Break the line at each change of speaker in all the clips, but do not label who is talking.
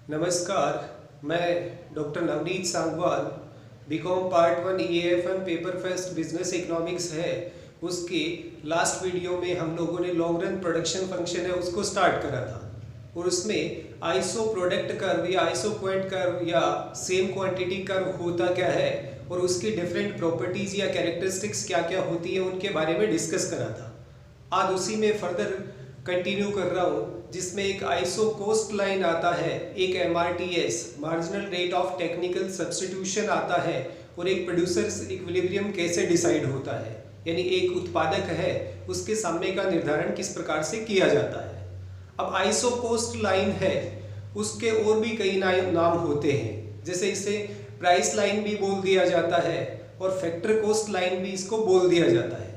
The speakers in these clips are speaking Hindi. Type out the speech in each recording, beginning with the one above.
नमस्कार, मैं doctor Navneet Sangwal. BCom part 1 EAFM paper first business economics है, उसके लास्ट वीडियो में हम लोगों ने लॉन्ग रन प्रोडक्शन फंक्शन है उसको स्टार्ट करा था और उसमें आइसो प्रोडक्ट कर्व या आइसो क्वांट कर्व या सेम क्वांटिटी कर्व होता क्या है और उसकी डिफरेंट प्रॉपर्टीज़ या कैरेक्टरिस्टिक्स क्या क्या होती है उनके बारे में डिस्कस करा था। आज उसी में फर्दर कंटिन्यू कर रहा हूँ, जिसमें एक आइसो कोस्ट लाइन आता है, एक MRTS marginal rate of technical substitution आता है और एक प्रोड्यूसर्स इक्विलिब्रियम कैसे डिसाइड होता है, यानी एक उत्पादक है उसके समय का निर्धारण किस प्रकार से किया जाता है। अब आइसो कोस्ट लाइन है, उसके और भी कई नाम होते हैं, जैसे इसे प्राइस लाइन भी बोल दिया जाता है और फैक्टर कोस्ट लाइन भी इसको बोल दिया जाता है।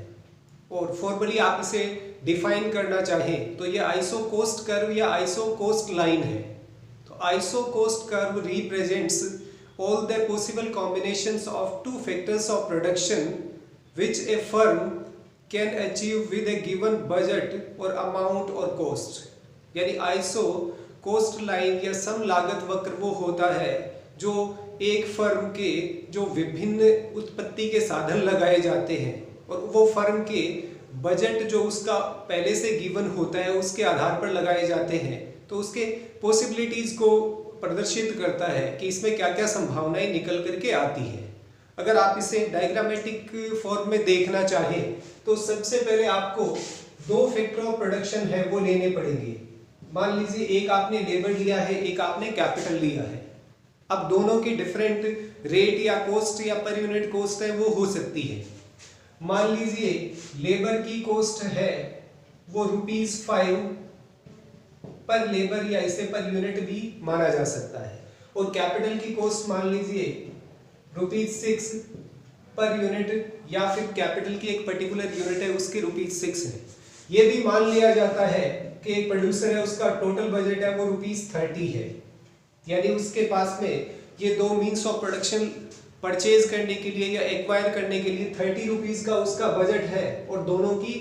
और फॉर्मली आप इसे डिफाइन करना चाहें तो ये आइसो कोस्ट कर्व या आइसो कोस्ट लाइन है। तो iso cost curve represents all the possible combinations of two factors of production which a firm can achieve with a given budget or amount or cost। यानी आइसो कोस्ट लाइन या सम लागत वक्र वो होता है जो एक फर्म के जो विभिन्न उत्पत्ति के साधन लगाए जाते हैं और वो फर्म के बजट जो उसका पहले से गिवन होता है उसके आधार पर लगाए जाते हैं, तो उसके पॉसिबिलिटीज को प्रदर्शित करता है कि इसमें क्या क्या संभावनाएं निकल करके आती है। अगर आप इसे डायग्रामेटिक फॉर्म में देखना चाहें तो सबसे पहले आपको दो फैक्टर ऑफ प्रोडक्शन है वो लेने पड़ेंगे। मान लीजिए एक आपने लेबर लिया है, एक आपने कैपिटल लिया है। अब दोनों की डिफरेंट रेट या कॉस्ट या पर यूनिट कॉस्ट है वो हो सकती है। मान लीजिए लेबर की कॉस्ट है वो ₹5 पर लेबर या इसे पर यूनिट भी माना जा सकता है, और कैपिटल की कॉस्ट मान लीजिए ₹6 पर यूनिट या फिर कैपिटल की एक पर्टिकुलर यूनिट है उसके ₹6 है। ये भी मान लिया जाता है कि एक प्रोड्यूसर है उसका टोटल बजट है वो ₹30 है, यानी उसके पास में ये दो मीन्स ऑफ प्रोडक्शन परचेज करने के लिए या एक्वायर करने के लिए ₹30 का उसका बजट है और दोनों की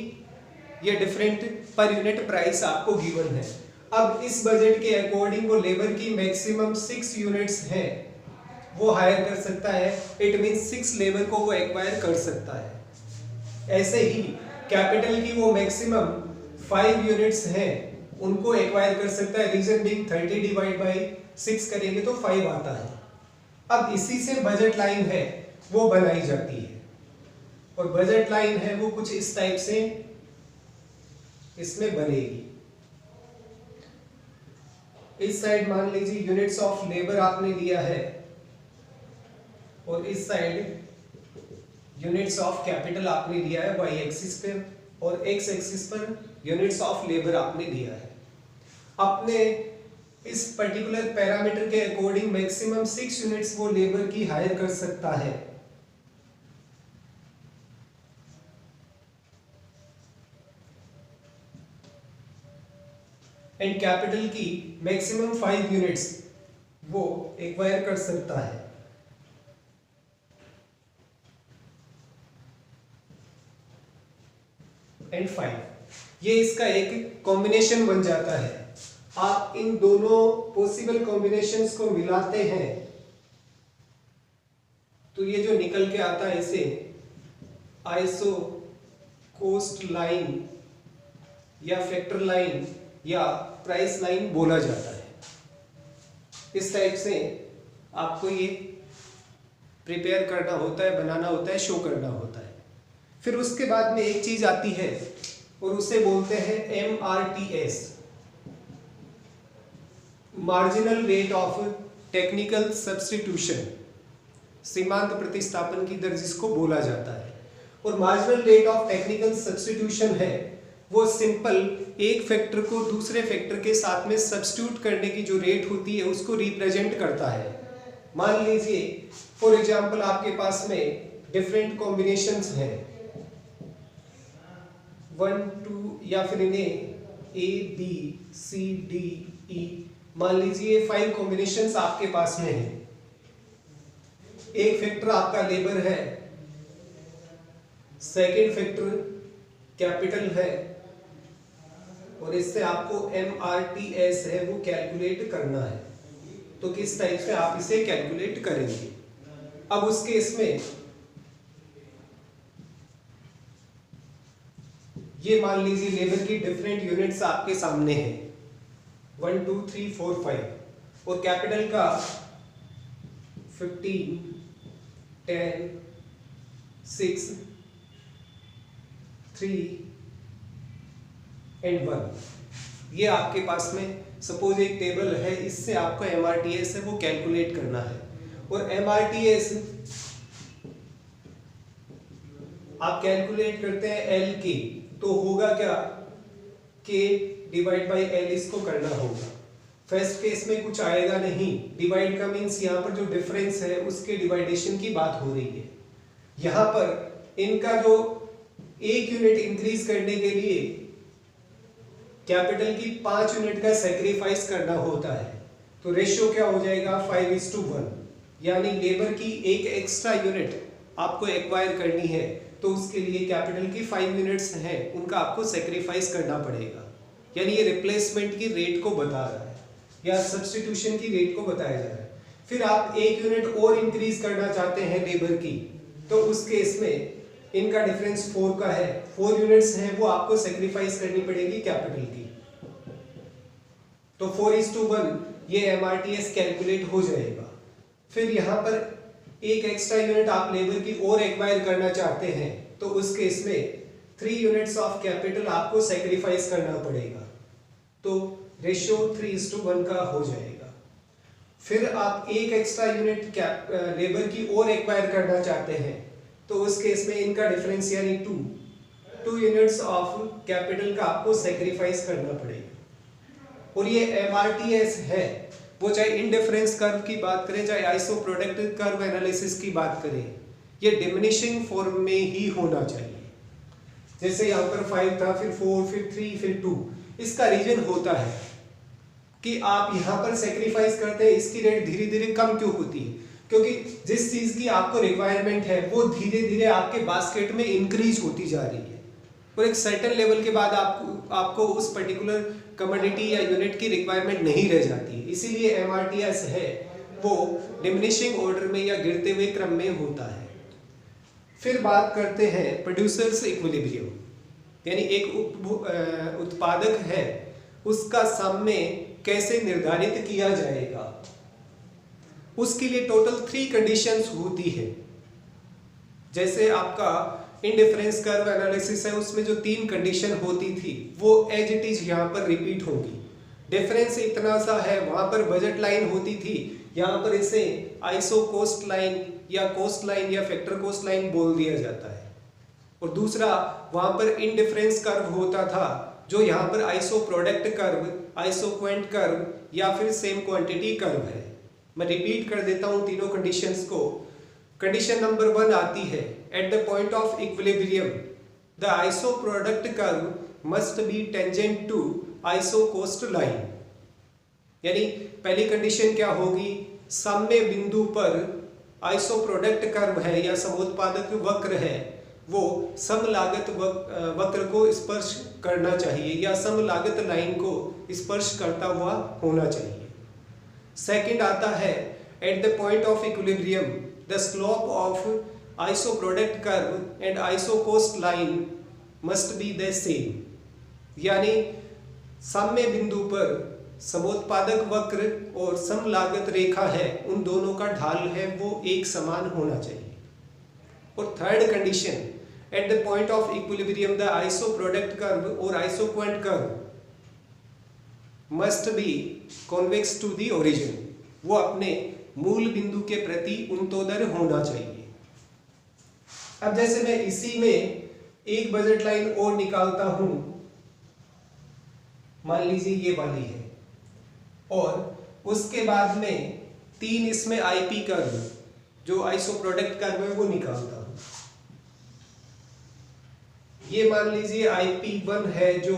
ये डिफरेंट पर यूनिट प्राइस आपको गिवन है। अब इस बजट के अकॉर्डिंग वो लेबर की मैक्सिमम 6 यूनिट्स हैं वो हायर कर सकता है, इट मींस 6 लेबर को वो एक्वायर कर सकता है। ऐसे ही कैपिटल की वो मैक्सिमम 5 यूनिट्स हैं उनको एक्वायर कर सकता है, रीजन बीइंग 30 डिवाइड बाय 6 करेंगे तो 5 आता है। अब इसी से बजट लाइन है वो बनाई जाती है और बजट लाइन है वो कुछ इस टाइप से इसमें बनेगी। इस साइड मान लीजिए यूनिट्स ऑफ लेबर आपने लिया है और इस साइड यूनिट्स ऑफ कैपिटल आपने लिया है वाई एक्सिस पे, और एक्स एक्सिस पर यूनिट्स ऑफ लेबर आपने लिया है। अपने इस पर्टिकुलर पैरामीटर के अकॉर्डिंग मैक्सिमम 6 यूनिट्स वो लेबर की हायर कर सकता है। एंड कैपिटल की मैक्सिमम 5 यूनिट्स वो एक्वायर कर सकता है। एंड 5 ये इसका एक कॉम्बिनेशन बन जाता है। आप इन दोनों पॉसिबल कॉम्बिनेशंस को मिलाते हैं तो ये जो निकल के आता है इसे आइसो कोस्ट लाइन या फैक्टर लाइन या प्राइस लाइन बोला जाता है। इस टाइप से आपको ये प्रिपेयर करना होता है, बनाना होता है, शो करना होता है। फिर उसके बाद में एक चीज आती है और उसे बोलते हैं MRTS marginal rate of technical substitution, सीमांत प्रतिस्थापन की दर जिसको बोला जाता है। और marginal rate of technical substitution है वो सिंपल एक फैक्टर को दूसरे फैक्टर के साथ में सब्स्टिट्यूट करने की जो रेट होती है उसको रिप्रेजेंट करता है। मान लीजिए फॉर एग्जांपल आपके पास में डिफरेंट कॉम्बिनेशंस हैं 1 2 या फिर इन्हें ABCDE मान लीजिए 5 कॉम्बिनेशंस आपके पास में है। एक फैक्टर आपका लेबर है, सेकंड फैक्टर कैपिटल है और इससे आपको MRTS है वो कैलकुलेट करना है। तो किस टाइप से आप इसे कैलकुलेट करेंगे। अब उस केस में ये मान लीजिए लेबर की डिफरेंट यूनिट्स आपके सामने हैं 1 2 3 4 5 और कैपिटल का 15 10 6 3 एंड 1 ये आपके पास में सपोज एक टेबल है, इससे आपको MRTS है वो कैलकुलेट करना है। और MRTS आप कैलकुलेट करते हैं L की, तो होगा क्या K डिवाइड बाई L, इसको करना होगा। फर्स्ट केस में कुछ आएगा नहीं, डिवाइड का मीन्स यहाँ पर जो डिफरेंस है उसके डिवाइडेशन की बात हो रही है। यहाँ पर इनका जो एक यूनिट इंक्रीज करने के लिए कैपिटल की 5 यूनिट का सेक्रीफाइस करना होता है, तो रेशियो क्या हो जाएगा 5:1, यानी लेबर की एक एक्स्ट्रा यूनिट आपको एक्वायर करनी है तो उसके लिए कैपिटल की 5 यूनिट्स हैं उनका आपको सेक्रीफाइस करना पड़ेगा। यानी ये रिप्लेसमेंट की रेट को बता रहा है या सब्स्टिट्यूशन की रेट को बताया जा रहा है। फिर आप एक यूनिट और इंक्रीज करना चाहते हैं लेबर की, तो उस केस में इनका डिफरेंस 4 का है, 4 यूनिट्स हैं वो आपको सेक्रीफाइस करनी पड़ेगी कैपिटल की, तो 4:1 ये MRTS कैलकुलेट हो जाएगा। फिर यहाँ पर एक एक्स्ट्रा यूनिट आप लेबर की और एक्वायर करना चाहते हैं तो उस केस में 3 यूनिट्स ऑफ कैपिटल आपको सेक्रीफाइस करना पड़ेगा, तो रेशियो 3:1 का हो जाएगा। फिर आप एक एक्स्ट्रा यूनिट लेबर की और एक्वायर करना चाहते हैं तो उस केस में इनका डिफरेंस यानी 2 यूनिट्स ऑफ कैपिटल का आपको सेक्रीफाइस करना पड़ेगा। और ये MRTS है वो चाहे इंडिफरेंस कर्व की बात करें चाहे आइसो प्रोडक्ट कर्व एनालिसिस की बात करें, ये डिमिनिशिंग फॉर्म में ही होना चाहिए। जैसे यहाँ पर 5 था, फिर 4, फिर 3, फिर 2। इसका रीजन होता है कि आप यहाँ पर सेक्रीफाइस करते हैं, इसकी रेट धीरे धीरे कम क्यों होती है, क्योंकि जिस चीज की आपको रिक्वायरमेंट है वो धीरे धीरे आपके बास्केट में इंक्रीज होती जा रही है और एक सर्टेन लेवल के बाद आपको उस पर्टिकुलर कमोडिटी या यूनिट की रिक्वायरमेंट नहीं रह जाती है। इसीलिए MRTS है वो डिमिनिशिंग ऑर्डर में या गिरते हुए क्रम में होता है। फिर बात करते हैं प्रोड्यूसर्स इक्विलिब्रियम, यानी एक उत्पादक है उसका सम में कैसे निर्धारित किया जाएगा। उसके लिए टोटल 3 कंडीशंस होती है। जैसे आपका इंडिफरेंस कर्व एनालिसिस है उसमें जो 3 कंडीशन होती थी वो एज इट इज यहाँ पर रिपीट होगी। डिफरेंस इतना सा है, वहां पर बजट लाइन होती थी, यहाँ पर इसे आइसो कोस्ट लाइन या कोस्ट लाइन या फैक्टर कोस्ट लाइन बोल दिया जाता है। और दूसरा वहां पर इंडिफरेंस कर्व होता था जो यहाँ पर iso product curve, iso Quint curve या फिर सेम क्वांटिटी कर्व है। मैं रिपीट कर देता हूँ तीनों कंडीशंस को। कंडीशन नंबर 1 आती है at the point of equilibrium the iso product curve must be tangent to iso cost line. यानी पहली कंडीशन क्या होगी, साम्य बिंदु पर आइसो प्रोडक्ट कर्व है या समोत्पादक वक्र है वो समलागत वक्र को स्पर्श करना चाहिए या समलागत लाइन को स्पर्श करता हुआ होना चाहिए। सेकंड आता है at the point of equilibrium the slope of iso product curve and iso cost line must be the same. यानी साम्य बिंदु पर समोत्पादक वक्र और समलागत रेखा है उन दोनों का ढाल है वो एक समान होना चाहिए। और third condition at the point of equilibrium the iso product curve और isoquant curve must be convex to the origin, वो अपने मूल बिंदु के प्रति उन्तोदर होना चाहिए। अब जैसे मैं इसी में एक बजट लाइन और निकालता हूं, मान लीजिए ये वाली है, और उसके बाद में 3 इसमें आईपी कर्व जो आइसो प्रोडक्ट कर्व है वो निकालता हूं। ये मान लीजिए IP1 है जो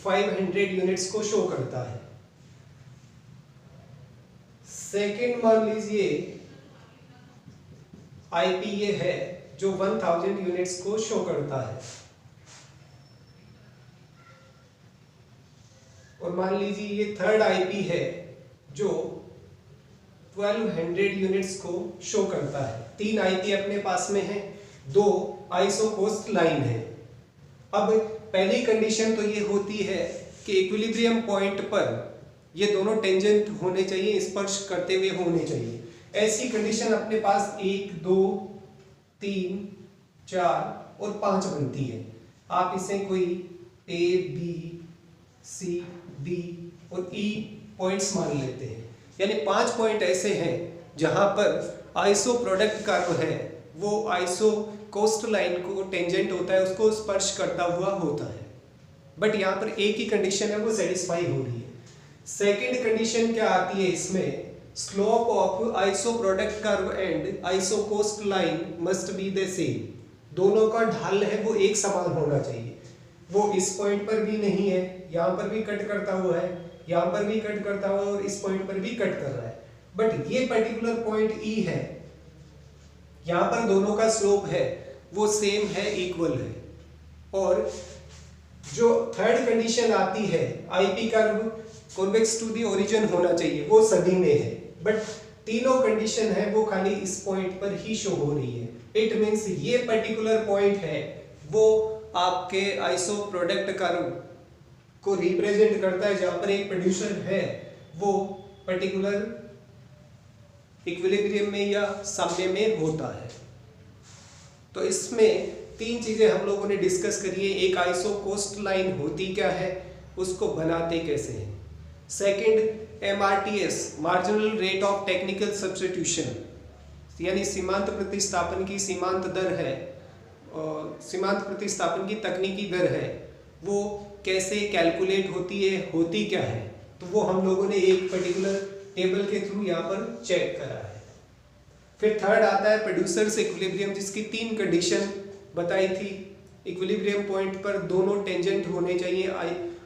500 यूनिट्स को शो करता है। सेकंड मान लीजिए IP ये है जो 1000 यूनिट्स को शो करता है। और मान लीजिए ये थर्ड IP है जो 1200 यूनिट्स को शो करता है। 3 आईपी अपने पास में है, 2 आइसो कोस्ट लाइन है। अब पहली कंडीशन तो ये होती है कि इक्विलिब्रियम पॉइंट पर ये दोनों टेंजेंट होने चाहिए, स्पर्श करते हुए होने चाहिए। ऐसी कंडीशन अपने पास 1, 2, 3, 4 और 5 बनती है। आप इसे कोई A, B, C, D और E पॉइंट्स मान लेते हैं। यानी 5 पॉइंट ऐसे हैं जहां पर आइसो प्रोडक्ट कर्व है वो आइसो कोस्ट लाइन को टेंजेंट होता है, उसको स्पर्श करता हुआ होता है। बट यहाँ पर एक ही कंडीशन है, वो सेटिस्फाई हो रही है। सेकंड कंडीशन क्या आती है इसमें, slope of iso product curve and iso cost line must be the same. दोनों का ढाल है वो एक समान होना चाहिए। वो इस पॉइंट पर भी नहीं है, यहाँ पर भी कट करता हुआ है, यहाँ पर भी कट करता हुआ है और इस पॉइंट पर भी कट कर रहा है। बट ये पर्टिकुलर पॉइंट E है, यहाँ पर दोनों का स्लोप है वो सेम है, इक्वल है। और जो थर्ड कंडीशन आती है, IP curve convex to the origin होना चाहिए, वो सभी में है। बट तीनों कंडीशन है वो खाली इस पॉइंट पर ही शो हो रही है। इट मींस ये पर्टिकुलर पॉइंट है वो आपके आइसो प्रोडक्ट कर्व को रिप्रेजेंट करता है, जहां पर एक प्रोड्यूसर है वो पर्टिकुलर इक्विलिब्रियम में या साम्य में होता है। तो इसमें 3 चीजें हम लोगों ने डिस्कस करी है। एक, आइसो कोस्ट लाइन होती क्या है, उसको बनाते कैसे हैं। Second, MRTS marginal rate of technical substitution, यानी सीमांत प्रतिस्थापन की सीमांत दर है, सीमांत प्रतिस्थापन की तकनीकी दर है, वो कैसे कैलकुलेट होती है, होती क्या है, तो वो हम लोगों ने एक पर्टिकुलर टेबल के थ्रू यहाँ पर चेक करा है। फिर थर्ड आता है प्रोड्यूसर्स इक्विलिब्रियम, जिसकी 3 कंडीशन बताई थी। इक्विलिब्रियम पॉइंट पर दोनों टेंजेंट होने चाहिए,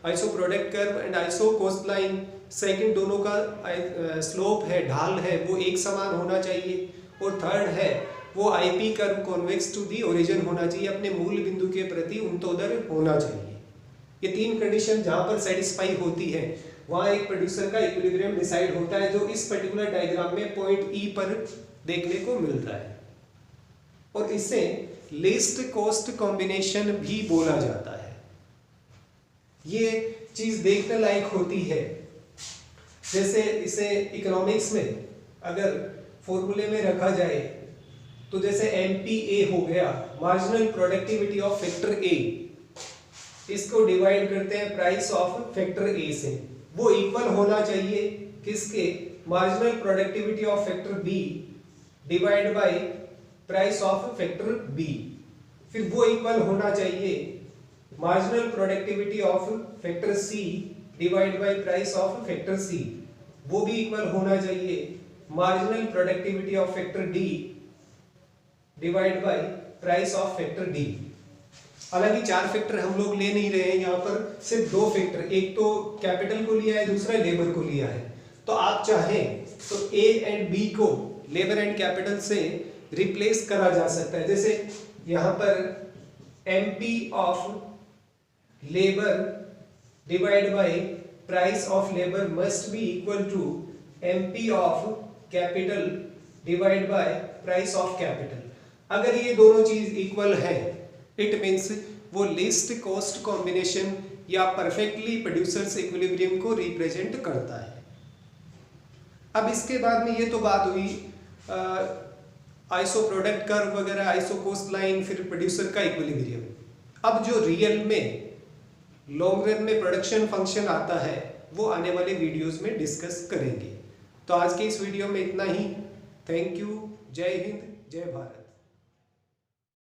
iso product curve and iso cost line. Second, दोनों का स्लोप है, ढाल है, वो एक समान होना चाहिए। और थर्ड है वो IP curve convex to the origin होना चाहिए, अपने मूल बिंदु के प्रति उन्नतोदर होना चाहिए। ये 3 कंडीशन जहां पर सेटिस्फाई होती है वहां एक प्रोड्यूसर का इक्विलिब्रियम डिसाइड होता है, जो इस पर्टिकुलर डायग्राम में पॉइंट E पर देखने को मिल रहा है। और इसे लीस्ट कॉस्ट कॉम्बिनेशन भी बोला जाता है। ये चीज देखने लायक होती है। जैसे इसे इकोनॉमिक्स में अगर फॉर्मूले में रखा जाए तो जैसे MPA हो गया, marginal productivity of factor A, इसको डिवाइड करते हैं प्राइस ऑफ फैक्टर A से। वो इक्वल होना चाहिए किसके, marginal productivity of factor B divide by price of factor B। फिर वो इक्वल होना चाहिए marginal productivity of factor C divide by price of factor C। वो भी इक्वल होना चाहिए marginal productivity of factor D divide by price of factor D। हालांकि 4 फैक्टर हम लोग ले नहीं रहे हैं, यहाँ पर सिर्फ 2 फैक्टर, एक तो कैपिटल को लिया है, दूसरा लेबर को लिया है। तो आप चाहें तो A एंड B को लेबर एंड कैपिटल से रिप्लेस करा जा सकता है। जैसे यहाँ पर MP of labour divide by price of labour must be equal to MP of capital divide by price of capital. अगर ये दोनों चीज इक्वल है, इट मींस वो लीस्ट कॉस्ट कॉम्बिनेशन या परफेक्टली प्रोड्यूसर्स इक्विलिब्रियम को रिप्रेजेंट करता है। अब इसके बाद में ये तो बात हुई आइसो प्रोडक्ट कर्व वगैरह, आइसो कोस्ट लाइन, फिर प्रोड्यूसर का इक्विलिब्रियम। अब जो रियल में लॉन्ग रन में प्रोडक्शन फंक्शन आता है वो आने वाले वीडियोस में डिस्कस करेंगे। तो आज के इस वीडियो में इतना ही। Thank you. जय हिंद, जय भारत।